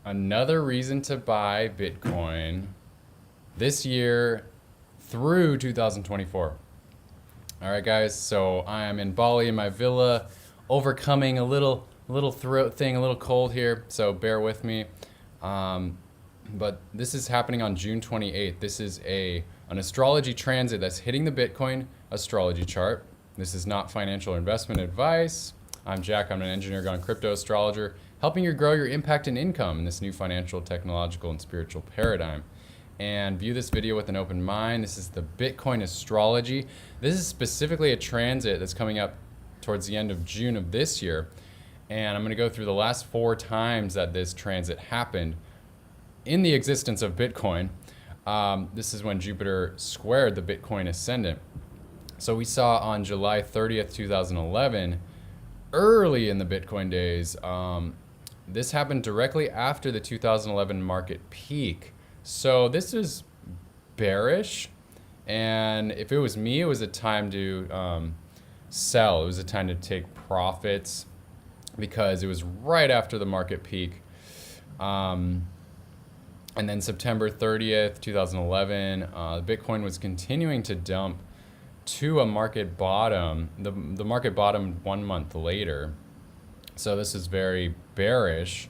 Another reason to buy Bitcoin this year through 2024. All right, guys. So I am in Bali in my villa, overcoming a little throat thing, a little cold here. So bear with me. Um, but this is happening on June 28th. This is an astrology transit that's hitting the Bitcoin astrology chart. This is not financial investment advice. I'm Jack. I'm an engineer gone crypto astrologer, helping you grow your impact and income in this new financial, technological, and spiritual paradigm. And view this video with an open mind. This is the Bitcoin astrology. This is specifically a transit that's coming up towards the end of June of this year. And I'm going to go through the last 4 times that this transit happened in the existence of Bitcoin. This is when Jupiter squared the Bitcoin ascendant. So we saw on July 30th, 2011, early in the Bitcoin days, this happened directly after the 2011 market peak. So this is bearish, and if it was me, it was a time to sell. It was a time to take profits because it was right after the market peak. And then September 30th, 2011, Bitcoin was continuing to dump to a market bottom. The market bottomed 1 month later. So this is very bearish.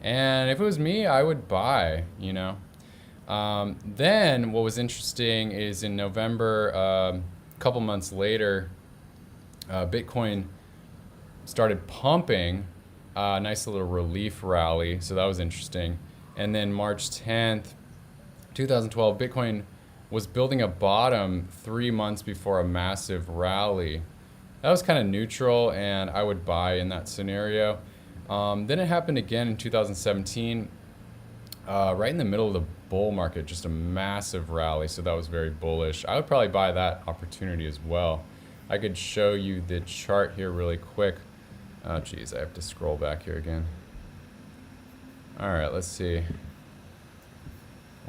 And if it was me, I would buy, you know. Then what was interesting is in November, a couple months later, Bitcoin started pumping, a nice little relief rally. So that was interesting. And then March 10th, 2012, Bitcoin was building a bottom 3 months before a massive rally. That was kind of neutral, and I would buy in that scenario. Then it happened again in 2017, right in the middle of the bull market, just a massive rally. So that was very bullish. I would probably buy that opportunity as well. I could show you the chart here really quick. Oh, geez, I have to scroll back here again. All right, let's see.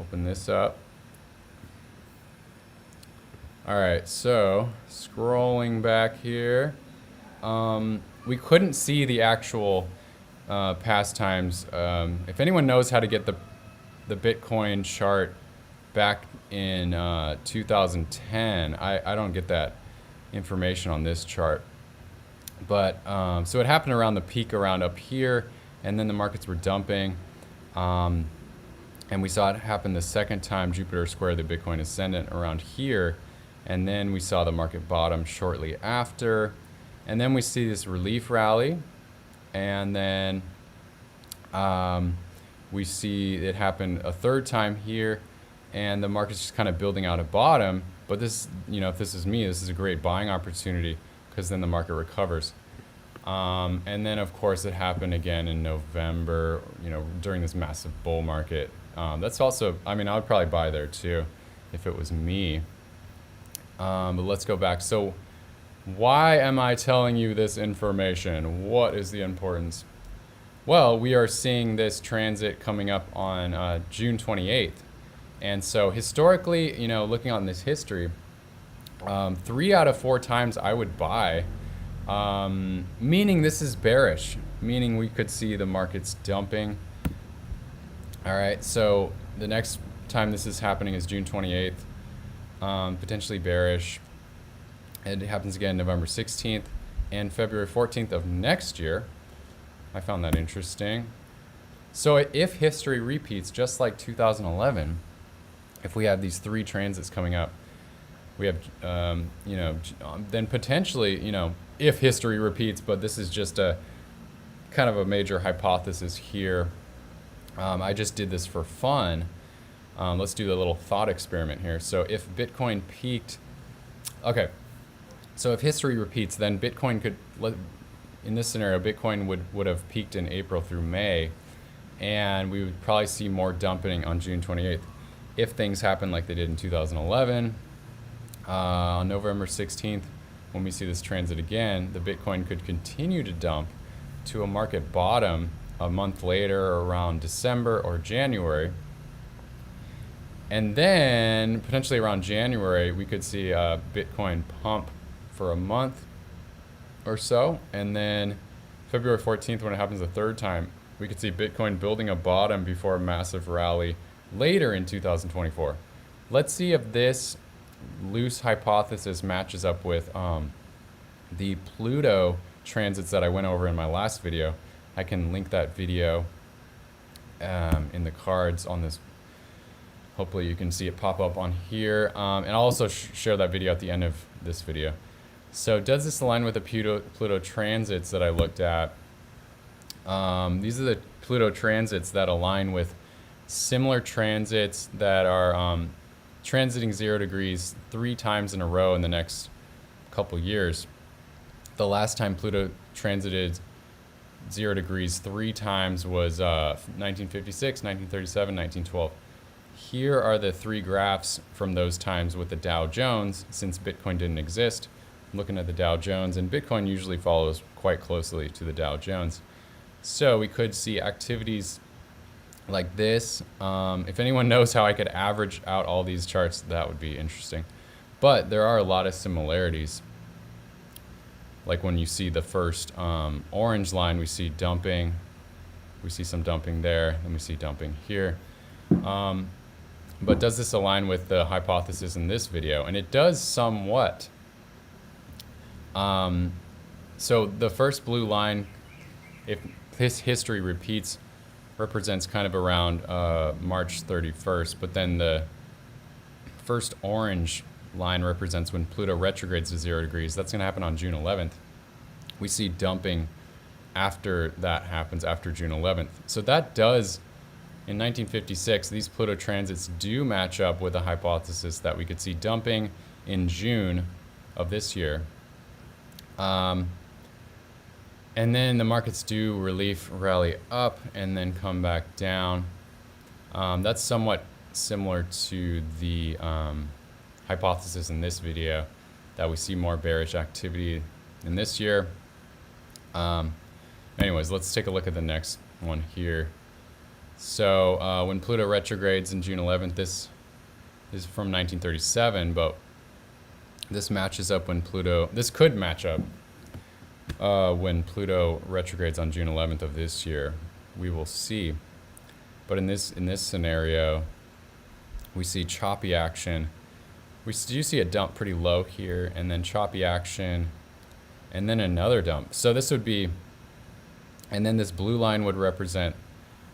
Open this up. All right, so scrolling back here, we couldn't see the actual past times. If anyone knows how to get the Bitcoin chart back in 2010, I don't get that information on this chart. But so it happened around the peak around up here, and then the markets were dumping. And we saw it happen the second time Jupiter squared the Bitcoin ascendant around here. And then we saw the market bottom shortly after. And then we see this relief rally. And then we see it happen a third time here. And the market's just kind of building out a bottom. But this, you know, if this is me, this is a great buying opportunity because then the market recovers. And then, of course, it happened again in November, you know, during this massive bull market. That's also, I mean, I would probably buy there too if it was me. But let's go back. So why am I telling you this information? What is the importance? Well, we are seeing this transit coming up on June 28th. And so historically, you know, looking on this history, 3 out of 4 times I would buy, meaning this is bearish, meaning we could see the markets dumping. All right, so the next time this is happening is June 28th. Potentially bearish. It happens again November 16th and February 14th of next year. I found that interesting. So if history repeats just like 2011, if we have these 3 transits coming up, we have, you know, then potentially, you know, if history repeats, but this is just a kind of a major hypothesis here. I just did this for fun. Let's do a little thought experiment here. So if Bitcoin peaked, okay, so if history repeats, then Bitcoin could, in this scenario, Bitcoin would have peaked in April through May, and we would probably see more dumping on June 28th. If things happen like they did in 2011, on November 16th, when we see this transit again, the Bitcoin could continue to dump to a market bottom a month later, around December or January. And then potentially around January, we could see Bitcoin pump for a month or so. And then February 14th, when it happens the third time, we could see Bitcoin building a bottom before a massive rally later in 2024. Let's see if this loose hypothesis matches up with the Pluto transits that I went over in my last video. I can link that video in the cards on this. Hopefully you can see it pop up on here. And I'll also share that video at the end of this video. So does this align with the Pluto transits that I looked at? These are the Pluto transits that align with similar transits that are transiting 0 degrees 3 times in a row in the next couple years. The last time Pluto transited 0 degrees 3 times was 1956, 1937, 1912. Here are the 3 graphs from those times with the Dow Jones, since Bitcoin didn't exist. I'm looking at the Dow Jones, and Bitcoin usually follows quite closely to the Dow Jones. So we could see activities like this. If anyone knows how I could average out all these charts, that would be interesting. But there are a lot of similarities. Like when you see the first orange line, we see dumping. We see some dumping there, and we see dumping here. But does this align with the hypothesis in this video? And it does somewhat. So the first blue line, if this history repeats, represents kind of around March 31st. But then the first orange line represents when Pluto retrogrades to 0 degrees. That's going to happen on June 11th. We see dumping after that happens, after June 11th. So that does, in 1956, these Pluto transits do match up with a hypothesis that we could see dumping in June of this year. And then the markets do relief rally up and then come back down. That's somewhat similar to the hypothesis in this video, that we see more bearish activity in this year. Anyways, let's take a look at the next one here. So when Pluto retrogrades in June 11th, this is from 1937, but this matches up when Pluto, this could match up when Pluto retrogrades on June 11th of this year. We will see. But in this scenario, we see choppy action. We do see a dump pretty low here, and then choppy action, and then another dump. So this would be, and then this blue line would represent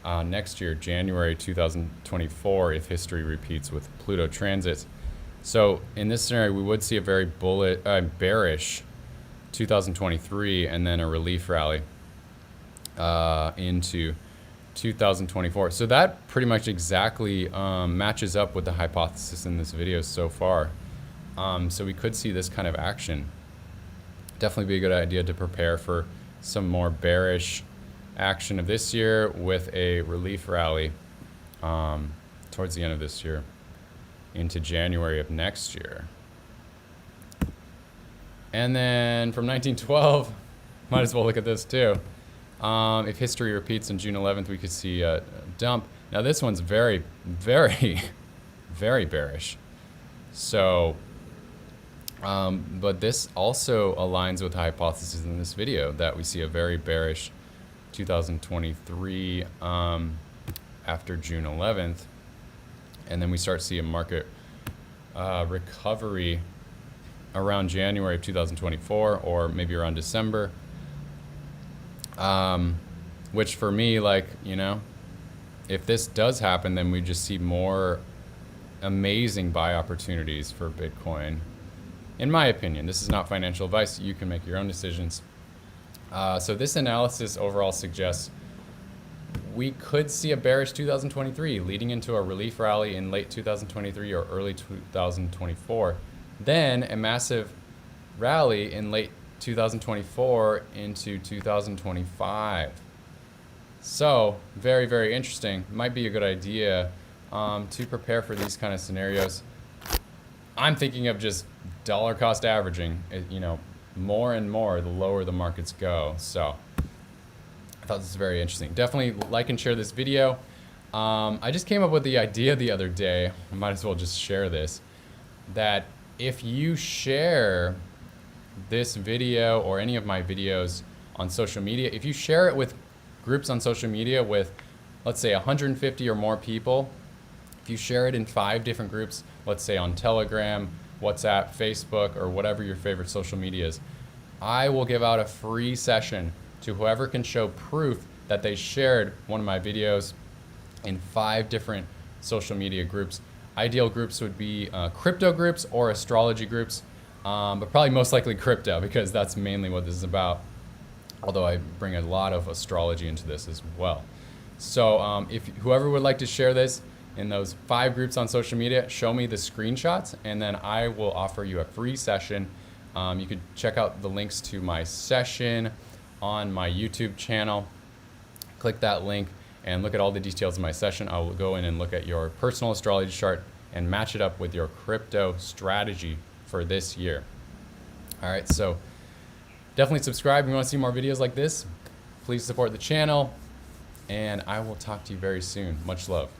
next year, January 2024, if history repeats with Pluto transits. So in this scenario, we would see a very bearish 2023, and then a relief rally into 2024. So that pretty much exactly matches up with the hypothesis in this video so far. So we could see this kind of action. Definitely be a good idea to prepare for some more bearish action of this year with a relief rally towards the end of this year into January of next year. And then from 1912, might as well look at this too. If history repeats on June 11th, we could see a dump. Now this one's very, very, very bearish. So, but this also aligns with the hypothesis in this video that we see a very bearish 2023 after June 11th. And then we start to see a market recovery around January of 2024, or maybe around December. Which for me, like, you know, if this does happen, then we just see more amazing buy opportunities for Bitcoin. In my opinion, this is not financial advice. You can make your own decisions. So this analysis overall suggests we could see a bearish 2023 leading into a relief rally in late 2023 or early 2024. Then a massive rally in late 2024 into 2025. So very, very interesting. Might be a good idea to prepare for these kind of scenarios. I'm thinking of just dollar cost averaging, you know, more and more the lower the markets go. So I thought this was very interesting. Definitely like and share this video. I just came up with the idea the other day, I might as well just share this, that if you share this video or any of my videos on social media, if you share it with groups on social media with, let's say, 150 or more people, if you share it in 5 different groups, let's say on Telegram, WhatsApp, Facebook, or whatever your favorite social media is, I will give out a free session to whoever can show proof that they shared one of my videos in 5 different social media groups. Ideal groups would be crypto groups or astrology groups, but probably most likely crypto, because that's mainly what this is about, although I bring a lot of astrology into this as well. So if whoever would like to share this in those 5 groups on social media, show me the screenshots, and then I will offer you a free session. You could check out the links to my session on my YouTube channel. Click that link and look at all the details of my session. I will go in and look at your personal astrology chart and match it up with your crypto strategy for this year. All right, so definitely subscribe if you want to see more videos like this. Please support the channel, and I will talk to you very soon. Much love.